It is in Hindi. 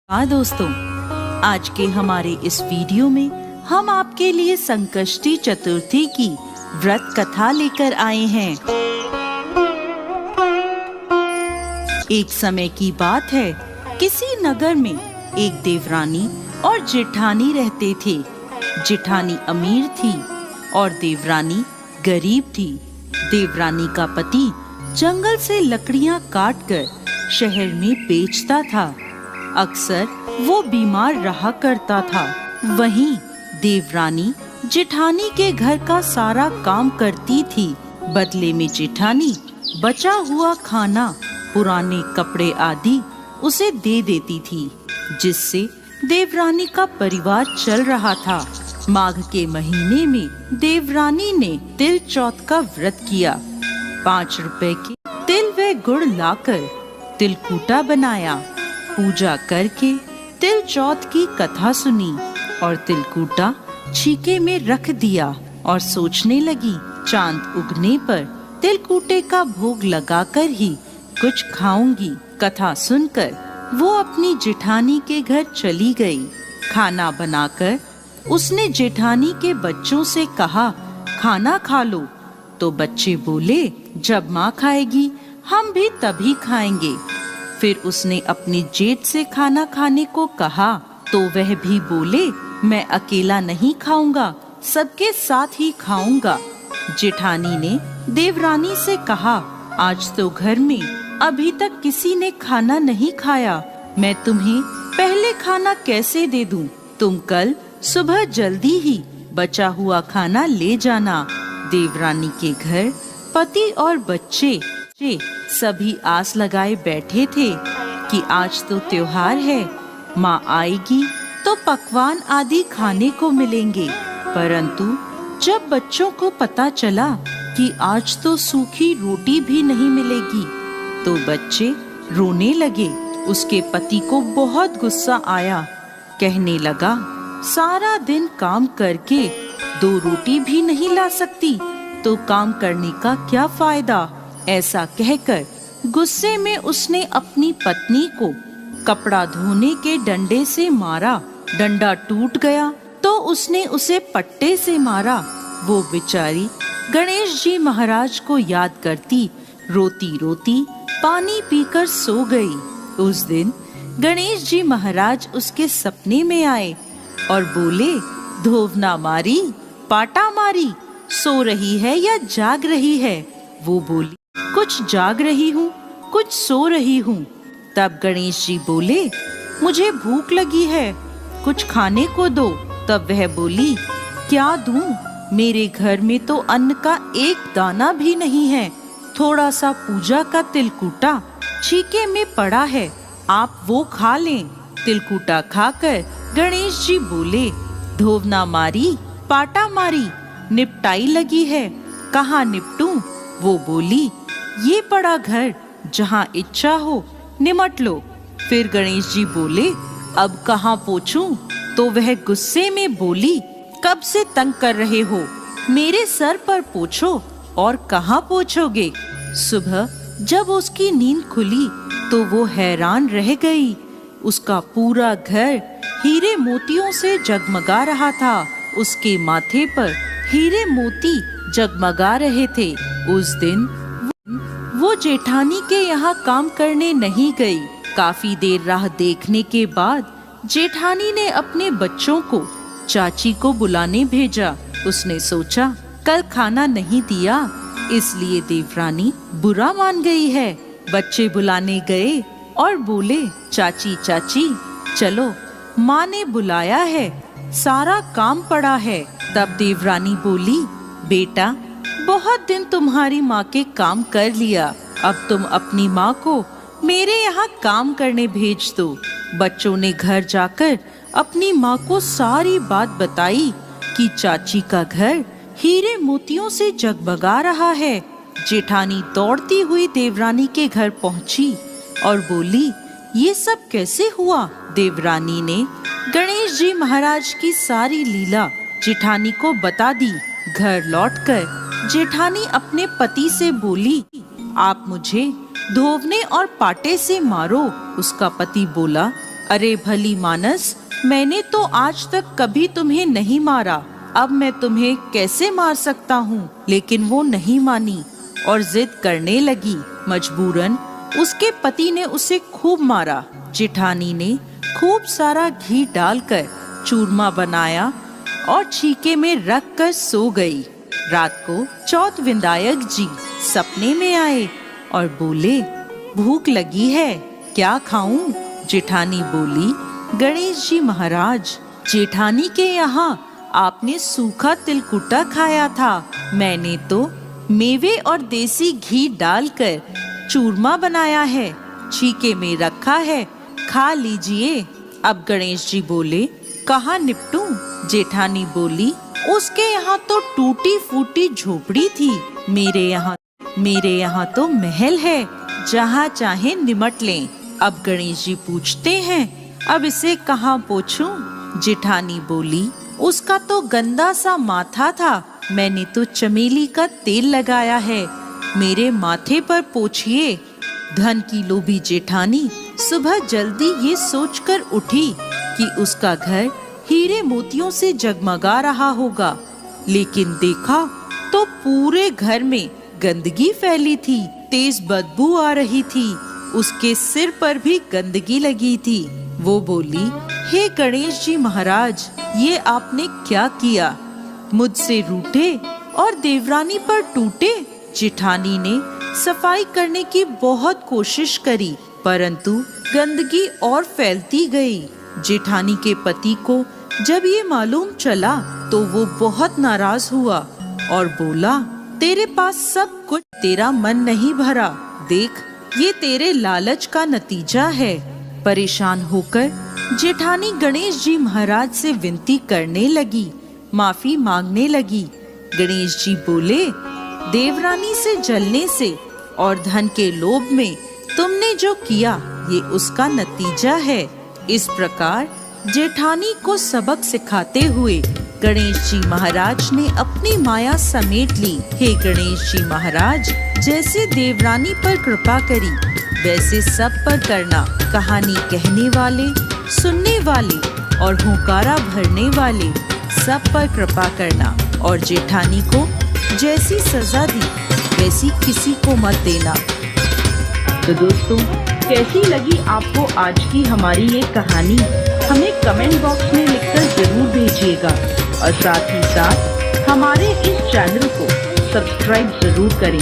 हाँ दोस्तों, आज के हमारे इस वीडियो में हम आपके लिए संकष्टी चतुर्थी की व्रत कथा लेकर आए हैं। एक समय की बात है, किसी नगर में एक देवरानी और जेठानी रहते थे। जेठानी अमीर थी और देवरानी गरीब थी। देवरानी का पति जंगल से लकड़ियां काटकर शहर में बेचता था। अक्सर वो बीमार रहा करता था। वहीं देवरानी जेठानी के घर का सारा काम करती थी। बदले में जेठानी बचा हुआ खाना, पुराने कपड़े आदि उसे दे देती थी, जिससे देवरानी का परिवार चल रहा था। माघ के महीने में देवरानी ने तिल चौथ का व्रत किया। 5 रुपए के तिल व गुड़ लाकर तिलकूटा बनाया। पूजा करके तिल चौथ की कथा सुनी और तिलकूटा छीके में रख दिया और सोचने लगी, चांद उगने पर तिलकूटे का भोग लगाकर ही कुछ खाऊंगी। कथा सुनकर वो अपनी जेठानी के घर चली गई। खाना बनाकर उसने जेठानी के बच्चों से कहा, खाना खा लो। तो बच्चे बोले, जब माँ खाएगी हम भी तभी खाएंगे। फिर उसने अपनी जेठ से खाना खाने को कहा तो वह भी बोले, मैं अकेला नहीं खाऊंगा, सबके साथ ही खाऊंगा। जेठानी ने देवरानी से कहा, आज तो घर में अभी तक किसी ने खाना नहीं खाया, मैं तुम्हें पहले खाना कैसे दे दूं? तुम कल सुबह जल्दी ही बचा हुआ खाना ले जाना। देवरानी के घर पति और बच्चे सभी आस लगाए बैठे थे कि आज तो त्योहार है, माँ आएगी तो पकवान आदि खाने को मिलेंगे। परंतु जब बच्चों को पता चला कि आज तो सूखी रोटी भी नहीं मिलेगी, तो बच्चे रोने लगे। उसके पति को बहुत गुस्सा आया। कहने लगा, सारा दिन काम करके 2 रोटी भी नहीं ला सकती तो काम करने का क्या फायदा? ऐसा कहकर गुस्से में उसने अपनी पत्नी को कपड़ा धोने के डंडे से मारा। डंडा टूट गया तो उसने उसे पट्टे से मारा। वो बेचारी गणेश जी महाराज को याद करती रोती रोती पानी पीकर सो गई। उस दिन गणेश जी महाराज उसके सपने में आए और बोले, धोवना मारी, पाटा मारी, सो रही है या जाग रही है? वो बोली, कुछ जाग रही हूँ, कुछ सो रही हूँ। तब गणेश जी बोले, मुझे भूख लगी है, कुछ खाने को दो। तब वह बोली, क्या दूं? मेरे घर में तो अन्न का एक दाना भी नहीं है। थोड़ा सा पूजा का तिलकूटा छीके में पड़ा है, आप वो खा लें। तिलकूटा खाकर गणेश जी बोले, धोवना मारी, पाटा मारी, निपटाई लगी है, कहाँ निपटूं? वो बोली, ये पड़ा घर, जहाँ इच्छा हो निमट लो। फिर गणेश जी बोले, अब कहाँ पोछूं? तो वह गुस्से में बोली, कब से तंग कर रहे हो, मेरे सर पर पोछो और कहाँ पोछोगे? सुबह जब उसकी नींद खुली तो वो हैरान रह गई। उसका पूरा घर हीरे मोतियों से जगमगा रहा था। उसके माथे पर हीरे मोती जगमगा रहे थे। उस दिन वो जेठानी के यहाँ काम करने नहीं गई। काफी देर राह देखने के बाद जेठानी ने अपने बच्चों को चाची को बुलाने भेजा। उसने सोचा, कल खाना नहीं दिया इसलिए देवरानी बुरा मान गई है। बच्चे बुलाने गए और बोले, चाची चाची चलो, माँ ने बुलाया है, सारा काम पड़ा है। तब देवरानी बोली, बेटा बहुत दिन तुम्हारी माँ के काम कर लिया, अब तुम अपनी माँ को मेरे यहाँ काम करने भेज दो। बच्चों ने घर जाकर अपनी माँ को सारी बात बताई कि चाची का घर हीरे मोतियों से जगमगा रहा है। जेठानी दौड़ती हुई देवरानी के घर पहुँची और बोली, ये सब कैसे हुआ? देवरानी ने गणेश जी महाराज की सारी लीला जेठानी को बता दी। घर लौटकर जेठानी अपने पति से बोली, आप मुझे धोवने और पाटे से मारो। उसका पति बोला, अरे भली मानस, मैंने तो आज तक कभी तुम्हें नहीं मारा, अब मैं तुम्हें कैसे मार सकता हूँ। लेकिन वो नहीं मानी और जिद करने लगी। मजबूरन उसके पति ने उसे खूब मारा। जेठानी ने खूब सारा घी डालकर चूरमा बनाया और छीके में रख कर सो गई। रात को चौथ विनायक जी सपने में आए और बोले, भूख लगी है, क्या खाऊं? जेठानी बोली, गणेश जी महाराज, जेठानी के यहाँ आपने सूखा तिलकुटा खाया था, मैंने तो मेवे और देसी घी डालकर चूरमा बनाया है, छीके में रखा है, खा लीजिए। अब गणेश जी बोले, कहाँ निपटूं? जेठानी बोली, उसके यहाँ तो टूटी फूटी झोपड़ी थी, मेरे यहाँ तो महल है, जहाँ चाहे निमट लें। अब गणेश जी पूछते हैं, अब इसे कहाँ पोंछूं? जेठानी बोली, उसका तो गंदा सा माथा था, मैंने तो चमेली का तेल लगाया है, मेरे माथे पर पोंछिए। धन की लोभी जेठानी सुबह जल्दी ये सोचकर उठी कि उसका घर हीरे मोतियों से जगमगा रहा होगा, लेकिन देखा तो पूरे घर में गंदगी फैली थी, तेज बदबू आ रही थी, उसके सिर पर भी गंदगी लगी थी। वो बोली, हे गणेश जी महाराज, ये आपने क्या किया? मुझसे रूठे और देवरानी पर टूटे। जेठानी ने सफाई करने की बहुत कोशिश करी, परंतु गंदगी और फैलती गई। जेठानी के पति को जब ये मालूम चला तो वो बहुत नाराज हुआ और बोला, तेरे पास सब कुछ, तेरा मन नहीं भरा, देख ये तेरे लालच का नतीजा है। परेशान होकर जेठानी गणेश जी महाराज से विनती करने लगी, माफी मांगने लगी। गणेश जी बोले, देवरानी से जलने से और धन के लोभ में तुमने जो किया ये उसका नतीजा है। इस प्रकार जेठानी को सबक सिखाते हुए गणेश जी महाराज ने अपनी माया समेट ली। हे गणेश जी महाराज, जैसे देवरानी पर कृपा करी वैसे सब पर करना। कहानी कहने वाले, सुनने वाले और हुंकारा भरने वाले सब पर कृपा करना, और जेठानी को जैसी सजा दी वैसी किसी को मत देना। तो दोस्तों, कैसी लगी आपको आज की हमारी ये कहानी? हमें कमेंट बॉक्स में लिखकर जरूर भेजिएगा और साथ ही साथ हमारे इस चैनल को सब्सक्राइब जरूर करें।